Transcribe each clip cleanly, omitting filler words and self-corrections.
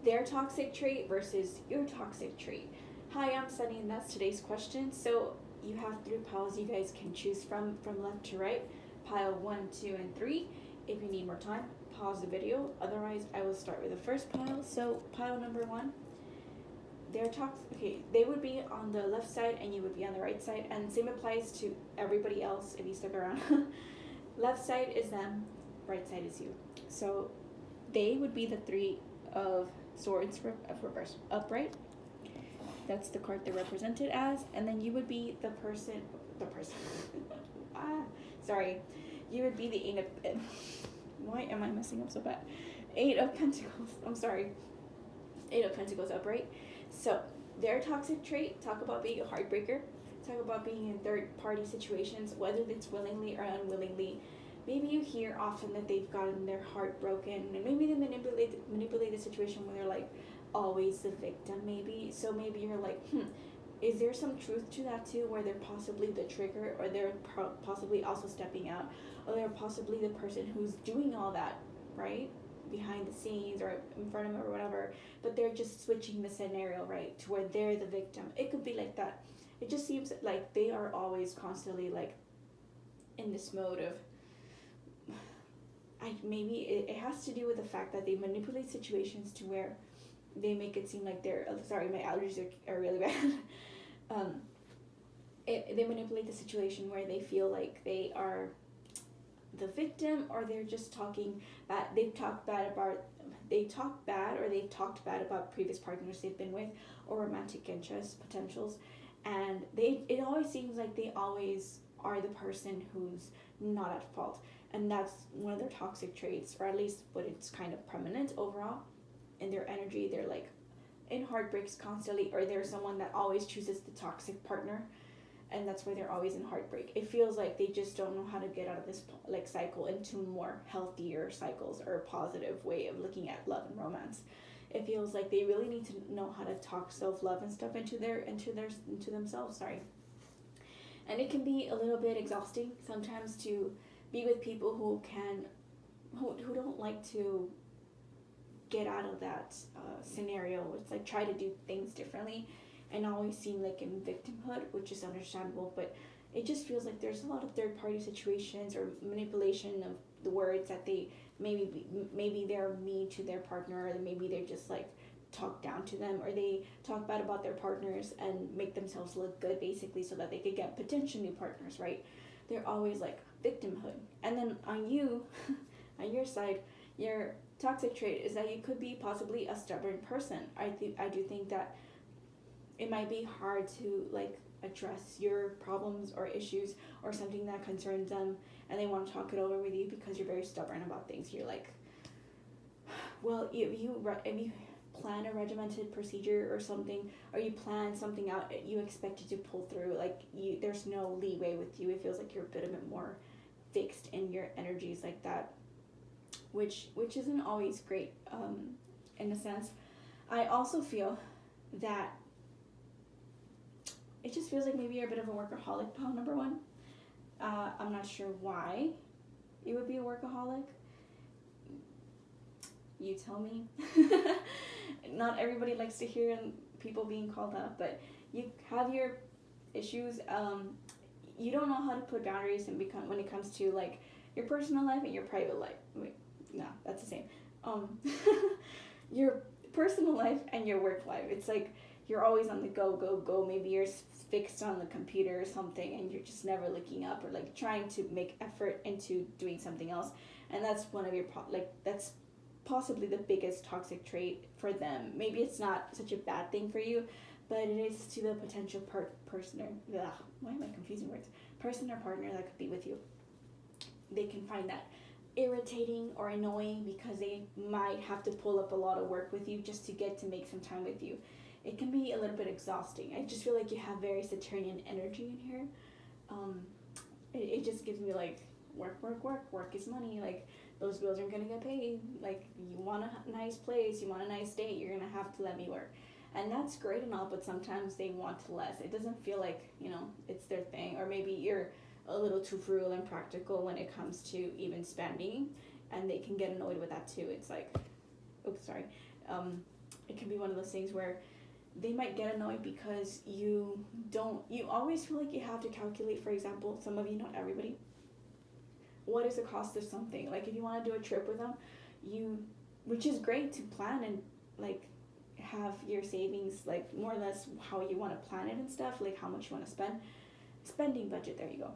their toxic trait versus your toxic trait. Hi, I'm Sunny, and that's today's question. So you have three piles you guys can choose from left to right. Pile 1, 2, and 3. If you need more time, pause the video. Otherwise, I will start with the first pile. So pile number 1, they're toxic. Okay, they would be on the left side and you would be on the right side, and same applies to everybody else if you stick around. Left side is them, right side is you. So they would be the three of swords reverse upright. That's the card they're represented as, and then you would be the person. Ah, sorry, you would be the eight of. Why am I messing up so bad? Eight of Pentacles. I'm sorry. Eight of Pentacles upright. So their toxic trait, talk about being a heartbreaker, talk about being in third party situations, whether it's willingly or unwillingly. Maybe you hear often that they've gotten their heart broken, and maybe they manipulate the situation where they're like always the victim, maybe. So maybe you're like, is there some truth to that too, where they're possibly the trigger, or they're possibly also stepping out, or they're possibly the person who's doing all that, right? Behind the scenes or in front of them or whatever, but they're just switching the scenario, right, to where they're the victim. It could be like that. It just seems like they are always constantly like in this mode of maybe it has to do with the fact that they manipulate situations to where they make it seem like they're sorry, my allergies are really bad. They manipulate the situation where they feel like they are the victim, or they're just talking bad. They've talked bad about previous partners they've been with, or romantic interest potentials, and it always seems like they always are the person who's not at fault, and that's one of their toxic traits, or at least what it's kind of prominent overall in their energy. They're like in heartbreaks constantly, or they're someone that always chooses the toxic partner, and that's why they're always in heartbreak. It feels like they just don't know how to get out of this like cycle into more healthier cycles, or a positive way of looking at love and romance. It feels like they really need to know how to talk self-love and stuff into themselves, sorry. And it can be a little bit exhausting sometimes to be with people who don't like to get out of that scenario. It's like try to do things differently and always seem like in victimhood, which is understandable, but it just feels like there's a lot of third party situations or manipulation of the words that they maybe they're mean to their partner, or maybe they're just like talk down to them, or they talk bad about their partners and make themselves look good basically so that they could get potential new partners, right? They're always like victimhood. And then on you, on your side, your toxic trait is that you could be possibly a stubborn person. I do think that it might be hard to like address your problems or issues or something that concerns them, and they want to talk it over with you because you're very stubborn about things. You're like, well, if you plan a regimented procedure or something, or you plan something out, you expect it to pull through. Like there's no leeway with you. It feels like you're a bit more fixed in your energies like that, which isn't always great. In a sense, I also feel that it just feels like maybe you're a bit of a workaholic, pile number 1. I'm not sure why you would be a workaholic. You tell me. Not everybody likes to hear people being called out, but you have your issues. You don't know how to put boundaries when it comes to like your personal life and your private life. Wait, no, that's the same. Your personal life and your work life. It's like you're always on the go. Maybe you're fixed on the computer or something, and you're just never looking up or like trying to make effort into doing something else. And that's one of your that's possibly the biggest toxic trait for them. Maybe it's not such a bad thing for you, but it is to the potential person or why am I confusing words? Person or partner that could be with you. They can find that irritating or annoying because they might have to pull up a lot of work with you just to get to make some time with you. It can be a little bit exhausting. I just feel like you have very Saturnian energy in here. It just gives me like work is money. Like those bills aren't gonna get paid. Like you want a nice place, you want a nice date, you're gonna have to let me work. And that's great and all, but sometimes they want less. It doesn't feel like, it's their thing. Or maybe you're a little too frugal and practical when it comes to even spending, and they can get annoyed with that too. It's like, oops, sorry. it can be one of those things where they might get annoyed because you always feel like you have to calculate, for example, some of you, not everybody, what is the cost of something. Like if you want to do a trip with them, which is great to plan and like have your savings, like more or less how you want to plan it and stuff, like how much you want to spend, spending budget, there you go.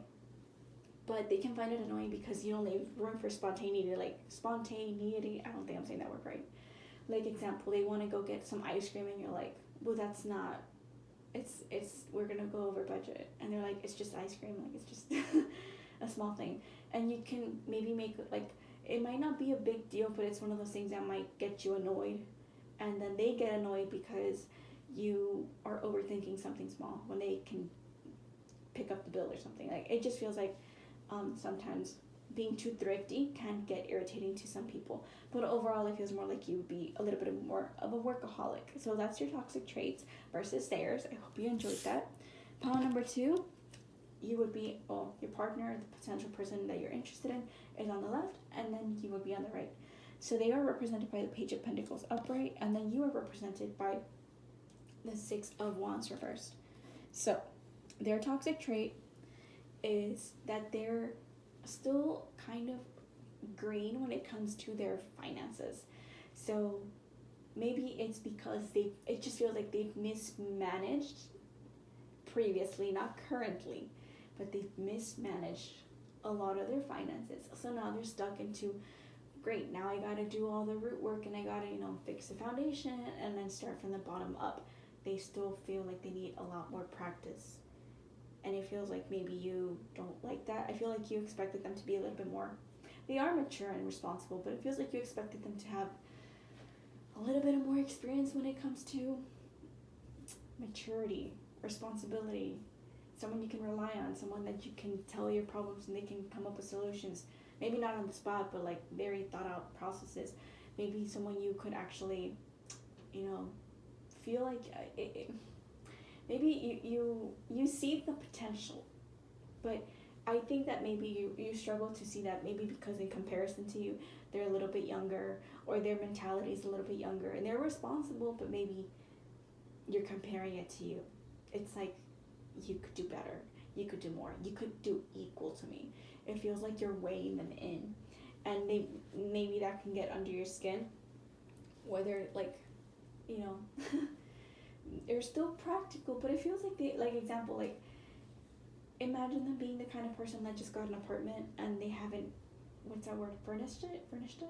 But they can find it annoying because you don't leave room for spontaneity. I don't think I'm saying that word right. Like example, they want to go get some ice cream and you're like, well, that's not, we're gonna go over budget, and they're like, it's just ice cream, like it's just a small thing. And you can maybe make like, it might not be a big deal, but it's one of those things that might get you annoyed, and then they get annoyed because you are overthinking something small when they can pick up the bill or something. Like it just feels like sometimes being too thrifty can get irritating to some people, but overall it feels more like you would be a little bit more of a workaholic. So that's your toxic traits versus theirs. I hope you enjoyed that. Pile number 2, you would be, your partner, the potential person that you're interested in, is on the left, and then you would be on the right. So they are represented by the Page of Pentacles upright, and then you are represented by the Six of Wands reversed. So their toxic trait is that they're still kind of green when it comes to their finances. So maybe it's because it just feels like they've mismanaged previously, not currently, but they've mismanaged a lot of their finances. So now they're stuck into, great, now I gotta do all the root work and I gotta, fix the foundation and then start from the bottom up. They still feel like they need a lot more practice. And it feels like maybe you don't like that. I feel like you expected them to be a little bit more, they are mature and responsible, but it feels like you expected them to have a little bit more experience when it comes to maturity, responsibility, someone you can rely on, someone that you can tell your problems and they can come up with solutions. Maybe not on the spot, but like very thought out processes. Maybe someone you could actually, feel like maybe you see the potential, but I think that maybe you struggle to see that, maybe because in comparison to you, they're a little bit younger, or their mentality is a little bit younger, and they're responsible, but maybe you're comparing it to you. It's like, you could do better, you could do more, you could do equal to me. It feels like you're weighing them in, and maybe that can get under your skin, whether they're still practical, but it feels like they, like example, like imagine them being the kind of person that just got an apartment and they haven't, what's that word, furnished it, furnished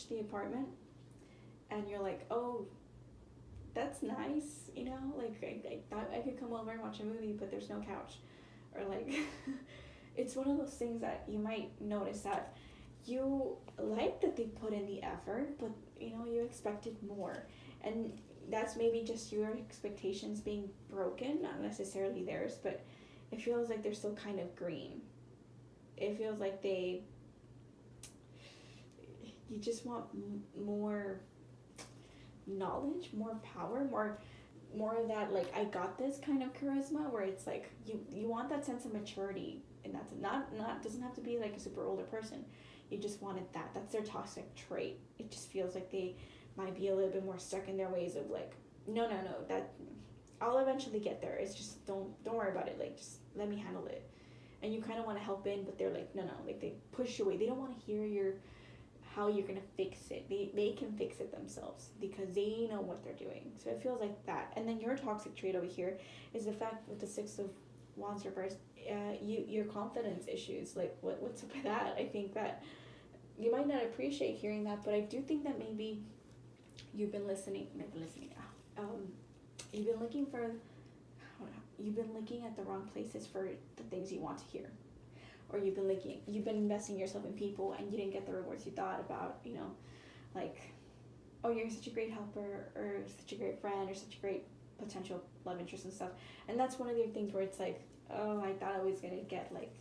the apartment, and you're like, oh, that's nice, like I thought I could come over and watch a movie, but there's no couch, or like it's one of those things that you might notice that you like that they put in the effort, but you expected more, and that's maybe just your expectations being broken, not necessarily theirs, but it feels like they're still kind of green. It feels like you just want more knowledge, more power, more of that, like, I got this kind of charisma, where it's like you want that sense of maturity, and that's not doesn't have to be like a super older person. You just wanted that's their toxic trait. It just feels like they might be a little bit more stuck in their ways of like, no, that I'll eventually get there. It's just don't worry about it. Like, just let me handle it. And you kind of want to help in, but they're like, no, like they push you away. They don't want to hear how you're gonna fix it. They can fix it themselves because they know what they're doing. So it feels like that. And then your toxic trait over here is the fact with the Six of Wands reversed, your confidence issues. Like what's up with that? I think that you might not appreciate hearing that, but I do think that maybe you've been listening. You've been looking at the wrong places for the things you want to hear, or you've been investing yourself in people and you didn't get the rewards you thought about. Like, oh, you're such a great helper, or such a great friend, or such a great potential love interest and stuff. And that's one of the things where it's like, oh, I thought I was gonna get like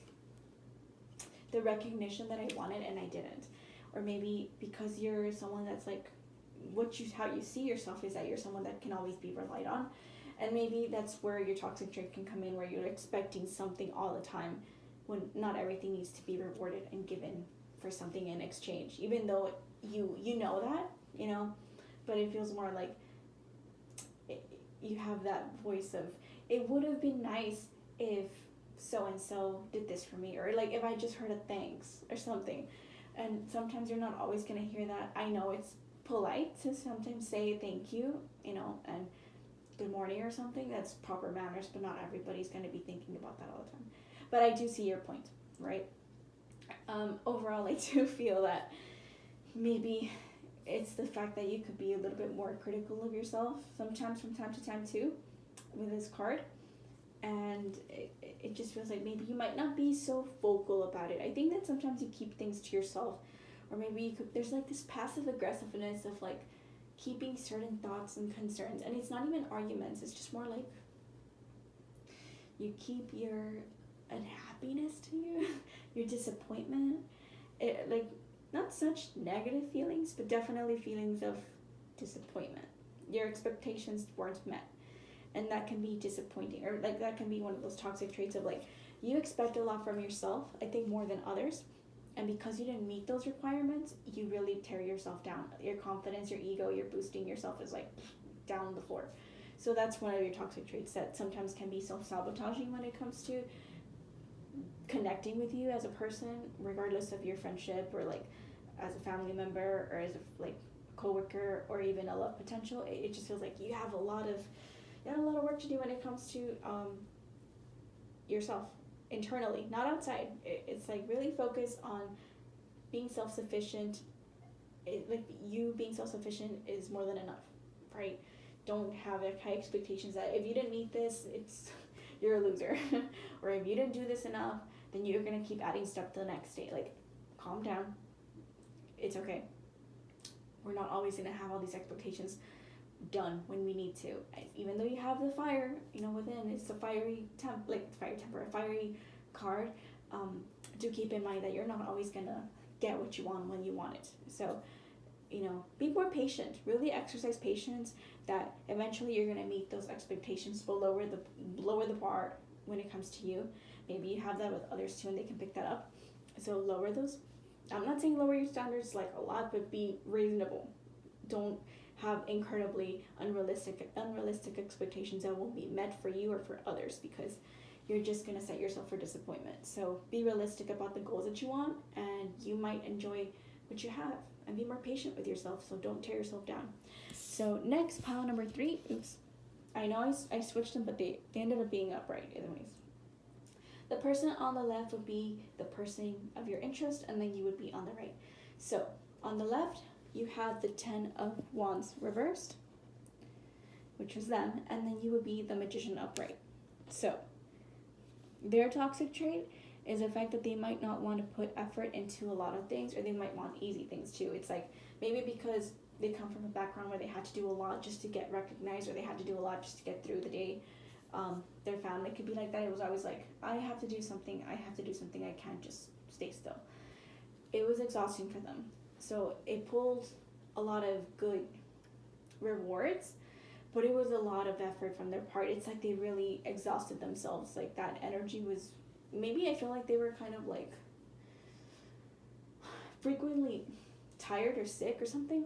the recognition that I wanted and I didn't. Or maybe because you're someone that's like, how you see yourself is that you're someone that can always be relied on, and maybe that's where your toxic trait can come in, where you're expecting something all the time when not everything needs to be rewarded and given for something in exchange, even though you know that, but it feels more like you have that voice of, it would have been nice if so and so did this for me, or like if I just heard a thanks or something. And sometimes you're not always going to hear that. I know it's polite to sometimes say thank you, and good morning or something. That's proper manners, but not everybody's going to be thinking about that all the time. But I do see your point, right? Overall, I do feel that maybe it's the fact that you could be a little bit more critical of yourself sometimes from time to time too with this card. And it just feels like maybe you might not be so vocal about it. I think that sometimes you keep things to yourself, or maybe there's like this passive aggressiveness of like keeping certain thoughts and concerns, and it's not even arguments, it's just more like you keep your unhappiness to you, your disappointment, like not such negative feelings, but definitely feelings of disappointment. Your expectations weren't met. And that can be disappointing, or like that can be one of those toxic traits of like, you expect a lot from yourself, I think more than others, and because you didn't meet those requirements, you really tear yourself down. Your confidence, your ego, you're boosting yourself is like down the floor. So that's one of your toxic traits that sometimes can be self-sabotaging when it comes to connecting with you as a person, regardless of your friendship or like as a family member or as a like coworker or even a love potential. It just feels like you have a lot of work to do when it comes to yourself internally, not outside. It's like really focus on being self-sufficient. Like you being self-sufficient is more than enough, right? Don't have like high expectations that if you didn't meet this, you're a loser. Or if you didn't do this enough, then you're gonna keep adding stuff to the next day. Like, calm down. It's okay. We're not always gonna have all these expectations done when we need to. Even though you have the fire, within, it's a fiery card. Do keep in mind that you're not always gonna get what you want when you want it. So, be more patient. Really exercise patience. That eventually you're gonna meet those expectations. But lower the bar when it comes to you. Maybe you have that with others too, and they can pick that up. So lower those. I'm not saying lower your standards like a lot, but be reasonable. Don't have incredibly unrealistic expectations that won't be met for you or for others, because you're just going to set yourself for disappointment. So be realistic about the goals that you want, and you might enjoy what you have, and be more patient with yourself, so don't tear yourself down. So next, pile number 3. I know I switched them, but they ended up being upright anyways. The person on the left would be the person of your interest, and then you would be on the right. So on the left, you have the 10 of Wands reversed, which was them, and then you would be the Magician upright. So their toxic trait is the fact that they might not want to put effort into a lot of things, or they might want easy things too. It's like maybe because they come from a background where they had to do a lot just to get recognized, or they had to do a lot just to get through the day. Their family could be like that. It was always like, I have to do something, I can't just stay still. It was exhausting for them. So it pulled a lot of good rewards, but it was a lot of effort from their part. It's like they really exhausted themselves. Like that energy was, maybe I feel like they were kind of like frequently tired or sick or something,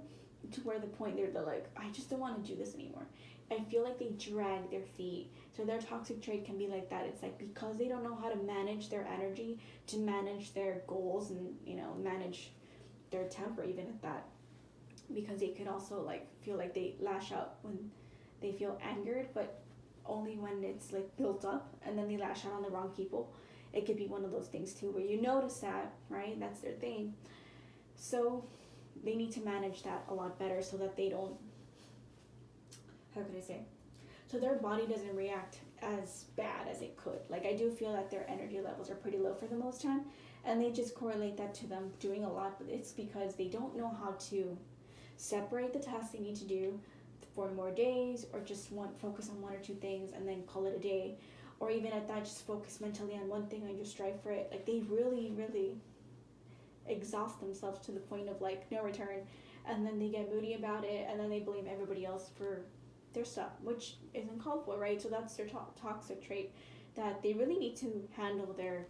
to where the point they're like, I just don't want to do this anymore. I feel like they drag their feet. So their toxic trait can be like that. It's like because they don't know how to manage their energy, to manage their goals, and manage their temper even at that, because they could also like feel like they lash out when they feel angered, but only when it's like built up, and then they lash out on the wrong people. It could be one of those things too, where you notice that, right? That's their thing. So they need to manage that a lot better, so that they don't, how could I say, so their body doesn't react as bad as it could. Like I do feel that their energy levels are pretty low for the most time, and they just correlate that to them doing a lot, but it's because they don't know how to separate the tasks they need to do for more days, or just focus on 1 or 2 things and then call it a day, or even at that, just focus mentally on one thing and just strive for it. Like they really, really exhaust themselves to the point of like no return, and then they get moody about it, and then they blame everybody else for their stuff, which isn't called for, right? So that's their toxic trait, that they really need to handle their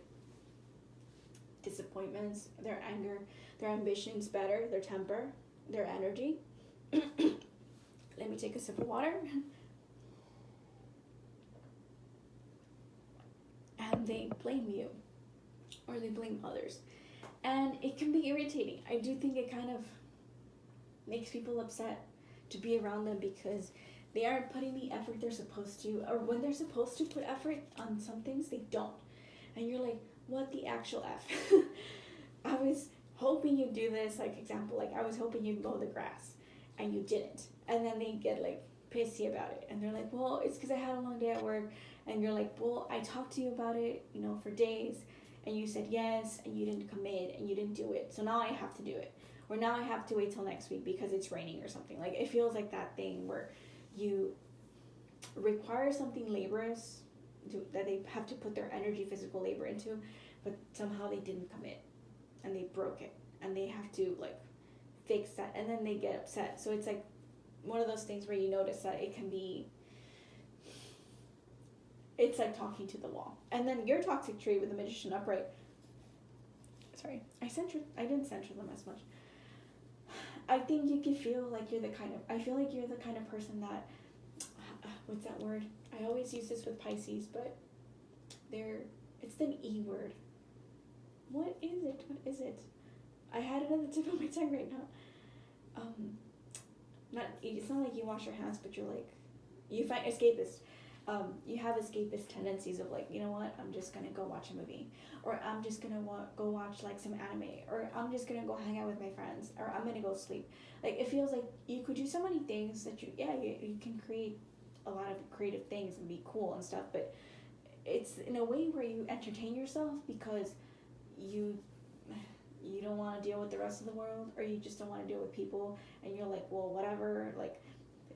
disappointments, their anger, their ambitions better, their temper, their energy. take a sip of water and they blame you or they blame others. And it can be irritating. I do think it kind of makes people upset to be around them because they aren't putting the effort they're supposed to, or when they're supposed to put effort on some things, they don't. And you're like, what the actual F? I was hoping you'd do this, like example, like I was hoping you'd mow the grass and you didn't. And then they get like pissy about it. And they're like, well, it's because I had a long day at work. And you're like, well, I talked to you about it, for days. And you said yes, and you didn't commit, and you didn't do it. So now I have to do it. Or now I have to wait till next week because it's raining or something. Like, it feels like that thing where you require something laborious that they have to put their energy, physical labor into, but somehow they didn't commit and they broke it and they have to like fix that, and then they get upset. So it's like one of those things where you notice that it's like talking to the wall. And then your toxic trait with the magician upright, sorry, I didn't censor them as much. I think you can feel like I feel like you're the kind of person that, what's that word? I always use this with Pisces, but it's the E word. What is it? I had it on the tip of my tongue right now. It's not like you wash your hands, but you're like, you find escapist. You have escapist tendencies of like, you know what, I'm just gonna go watch a movie, or I'm just gonna go watch like some anime, or I'm just gonna go hang out with my friends, or I'm gonna go sleep. Like, it feels like you could do so many things that you can create a lot of creative things and be cool and stuff, but it's in a way where you entertain yourself because you don't want to deal with the rest of the world, or you just don't want to deal with people, and you're like, well, whatever, like,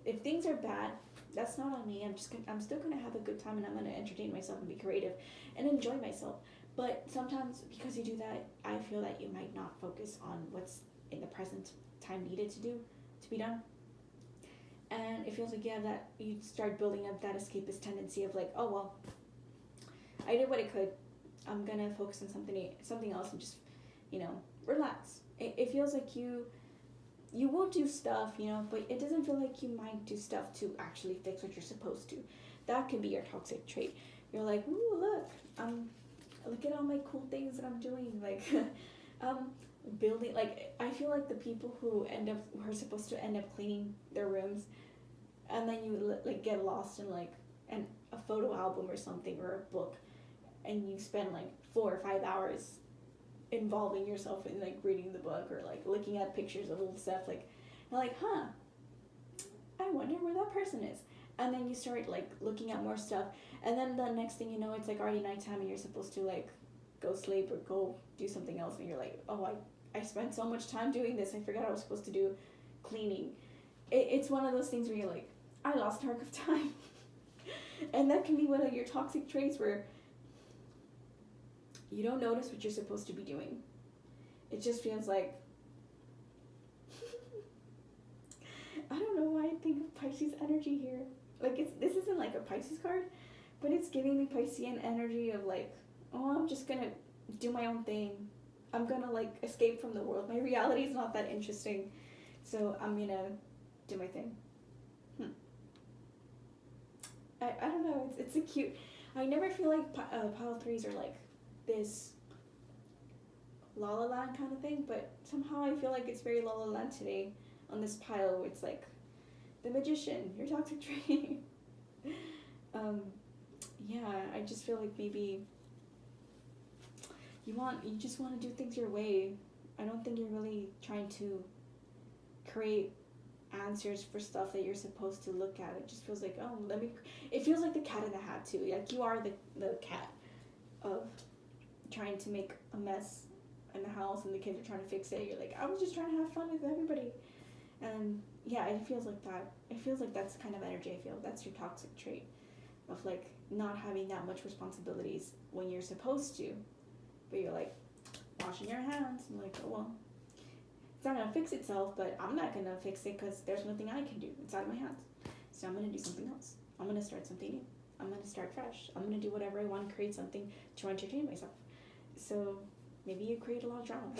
if things are bad, that's not on me. I'm still gonna have a good time, and I'm gonna entertain myself and be creative and enjoy myself. But sometimes because you do that, I feel that you might not focus on what's in the present time needed to be done. And it feels like that you start building up that escapist tendency of like, oh well, I did what I could. I'm gonna focus on something else and just, relax. It feels like you will do stuff, but it doesn't feel like you might do stuff to actually fix what you're supposed to. That can be your toxic trait. You're like, ooh, look at all my cool things that I'm doing. Like, building, like, I feel like the people who are supposed to end up cleaning their rooms, and then you like get lost in like a photo album or something, or a book, and you spend like 4 or 5 hours involving yourself in like reading the book or like looking at pictures of old stuff, like, you're like, I wonder where that person is. And then you start like looking at more stuff, and then the next thing you know, it's like already nighttime and you're supposed to like go sleep or go do something else, and you're like, oh, I spent so much time doing this, I forgot I was supposed to do cleaning. It's one of those things where you're like, I lost track of time. And that can be one of your toxic traits, where you don't notice what you're supposed to be doing. It just feels like I don't know why I think of Pisces energy here. Like, this isn't like a Pisces card, but it's giving me Piscean energy of like, oh, I'm just gonna do my own thing. I'm gonna like escape from the world. My reality is not that interesting, so I'm gonna do my thing. I don't know. It's a cute. I never feel like pile 3s are like this La La Land kind of thing, but somehow I feel like it's very La La Land today on this pile, where it's like the magician, your toxic trait. I just feel like maybe you just want to do things your way. I don't think you're really trying to create answers for stuff that you're supposed to look at. It just feels like, it feels like the cat in the hat too. Like, you are the cat of trying to make a mess in the house and the kids are trying to fix it. You're like, I was just trying to have fun with everybody. And it feels like that. It feels like that's the kind of energy I feel. That's your toxic trait of like not having that much responsibilities when you're supposed to, but you're like washing your hands. I'm like, oh well, it's not gonna fix itself, but I'm not gonna fix it because there's nothing I can do. It's out of my hands. So I'm gonna do something else. I'm gonna start something new. I'm gonna start fresh. I'm gonna do whatever I want to create something to entertain myself. So maybe you create a lot of drama.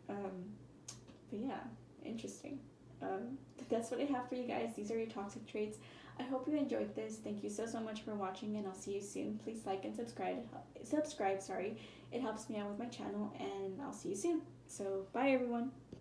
But yeah, interesting. The that's what I have for you guys. These are your toxic traits. I hope you enjoyed this. Thank you so much for watching, and I'll see you soon. Please like and subscribe. Subscribe, sorry. It helps me out with my channel, and I'll see you soon. So bye everyone.